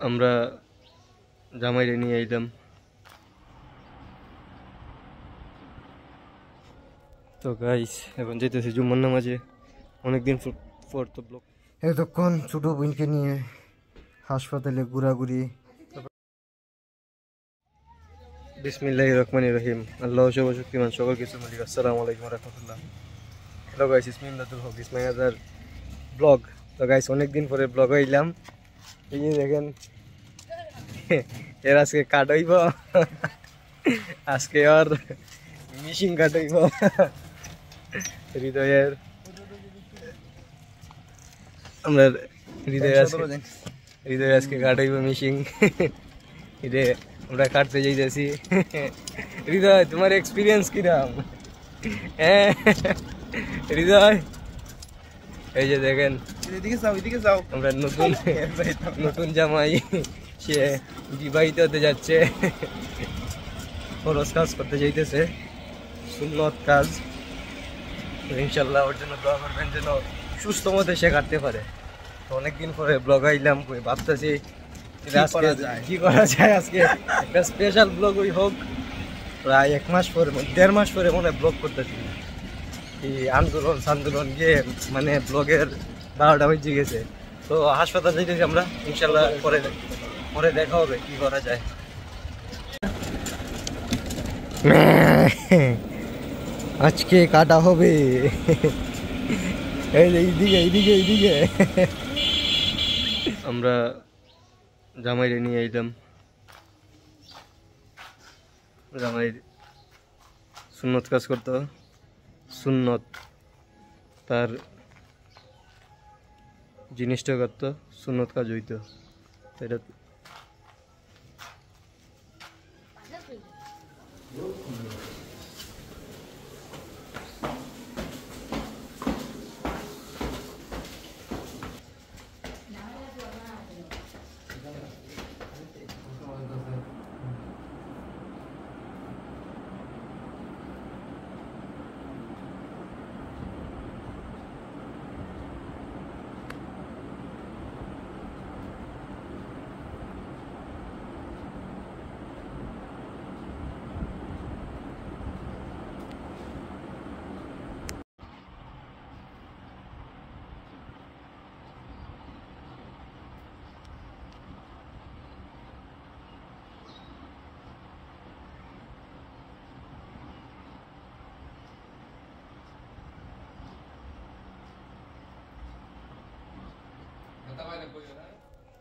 আমরা জামাইরে নিয়ে আইলাম। তো গাইস এখন যেতেছি জুম্মার নামাজে, অনেকদিন পর তো ব্লগ। এতক্ষণ ছোট বোনকে নিয়ে হাসপাতালে ঘোরাঘুরি। বিসমিল্লাহির রহমানির রহিম। আল্লাহ সর্বশক্তিমান সকল কিছু মালিক। আসসালামু আলাইকুম ওয়া রাহমাতুল্লাহ। হ্যালো গাইস, ইসমিল্লাতুল হক ইসমাইলাদার ব্লগ। তো গাইস অনেকদিন পরে ব্লগ হইলাম। এই যে দেখেন এর আজকে কাট হইব, আজকে আর মিশিং কাট হইব হৃদয়ের। আমরা হৃদয় আজকে কাট হইব মিশিং। এটা আমরা কাটতে যাইতেছি। হৃদয় তোমার এক্সপিরিয়েন্স কিরাম? হ্যাঁ হৃদয়, এই যে দেখেন আমরা নতুন জামাই, সে বিবাহিত হতে যাচ্ছে, খরচ কাজ করতে যাইতেছে, সুন্নত কাজ। ইনশাল্লাহ ওর জন্য দোয়া করবেন যেন সুস্থ মতে সে কাটতে পারে। তো অনেকদিন পরে ব্লগ আইলাম, ভাবতেছি কি করা যায়। আজকে একটা স্পেশাল ব্লগ হোক। প্রায় 1 মাস পরে, 1.5 মাস পরে মনে ব্লগ করতেছি। এই আন্দোলন গিয়ে মানে ব্লগের 12টা বেজে গেছে। তো হাসপাতাল যাইতেছি আমরা, ইনশাল্লাহ পরে দেখা হবে কি করা যায়। আজকে কাটা হবে। এইদিকে আমরা জামাইরে নিয়ে আইলাম। জামাই সুন্নত কাজ করতো, সুন্নত তার জিনিসটা করতো, সুন্নত কাজ হইতো। এটা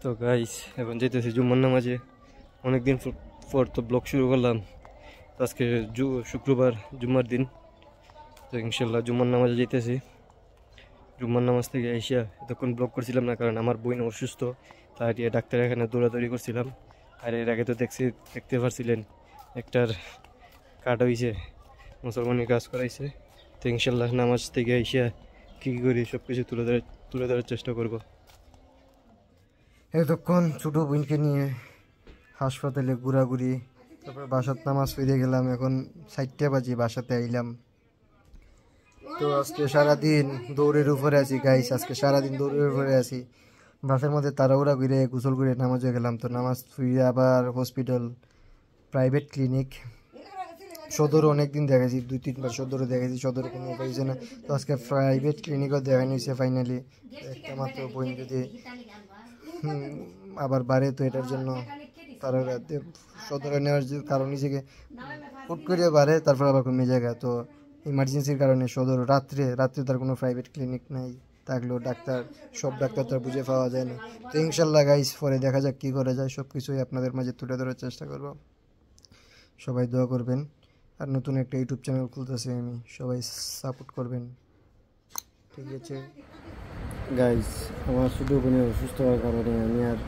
তো গাইস এখন যেতেছি জুম্মার নামাজে, অনেকদিন পর তো ব্লগ শুরু করলাম। আজকে শুক্রবার জুম্মার দিন। তো ইনশাল্লাহ জুম্মার নামাজে যেতেছি। জুম্মার নামাজ থেকে এসে এতক্ষণ ব্লগ করছিলাম না, কারণ আমার বোন অসুস্থ, তাই ডাক্তারের এখানে দৌড়াদৌড়ি করছিলাম। আর এর আগে তো দেখতে পারছিলেন একটার কাট হয়েছে, মুসলমানের কাজ করাইছে। তো ইনশাল্লাহ নামাজ থেকে এসে কী করি সব কিছু তুলে ধরার চেষ্টা করব। এতক্ষণ ছোট বোনকে নিয়ে হাসপাতালে ঘোরাঘুরি, তারপর বাসাত নামাজ ফিরে গেলাম। এখন 4টা বাজে বাসাতে আইলাম। তো আজকে সারাদিন দৌড়ের উপরে আছি গাইস, আজকে সারাদিন দৌড়ের উপরে আছি। বাসের মধ্যে তাড়াহুড়া ঘুরে গোসল করে নামাজে গেলাম। তো নামাজ ফিরে আবার হসপিটাল, প্রাইভেট ক্লিনিক, সদরও অনেকদিন দেখেছি, 2-3 বার সদরে দেখেছি, সদরে কোনো পাইছে না। তো আজকে প্রাইভেট ক্লিনিকও দেখানো হয়েছে ফাইনালি। একটা মাত্র বোন যদি আবার বাড়ে, তো এটার জন্য তারা সদরে নেওয়ার কারণ হিসেবে হুট করে বাড়ে, তারপর আবার কমে জায়গা। তো ইমার্জেন্সির কারণে সদর রাত্রে তার কোনো প্রাইভেট ক্লিনিক নাই, থাকলেও সব ডাক্তার তো বুঝে পাওয়া যায় না। তো ইনশাল্লাহ গাইস পরে দেখা যাক কী করা যায়, সব কিছুই আপনাদের মাঝে তুলে ধরার চেষ্টা করব। সবাই দোয়া করবেন। আর নতুন একটা ইউটিউব চ্যানেল খুলতেছি আমি, সবাই সাপোর্ট করবেন, ঠিক আছে গাইস। আমার ছোটো বোনের অসুস্থ হওয়ার কারণে আমি আর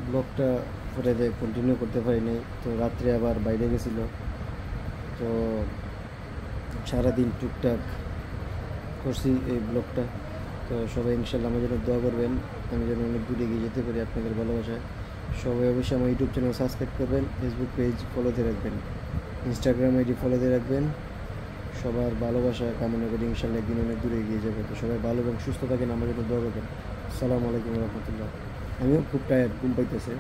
ব্লগটা পরে কন্টিনিউ করতে পারি নাই। তো রাত্রে আবার বাইরে গেছিলো, তো সারাদিন টুকটাক করছি এই ব্লগটা। তো সবাই ইনশাল্লাহ আমার জন্য দোয়া করবেন, আমি যেন অনেক দূরে এগিয়ে যেতে পারি আপনাদের ভালোবাসায়। সবাই অবশ্যই আমার ইউটিউব চ্যানেল সাবস্ক্রাইব করবেন, ফেসবুক পেজ ফলোতে রাখবেন, ইনস্টাগ্রাম আইডি ফলোতে রাখবেন। সবার ভালোবাসা কামনা করি, ইনশাল্লাহ একদিন অনেক দূরে এগিয়ে যাবে। তো সবাই ভালো এবং সুস্থ থাকেন, আমার জন্য দোয়া করবেন। আসসালামু আলাইকুম রহমতুল্লাহ। আমিও খুব টায়ার্ড, ঘুম পাইতেছে।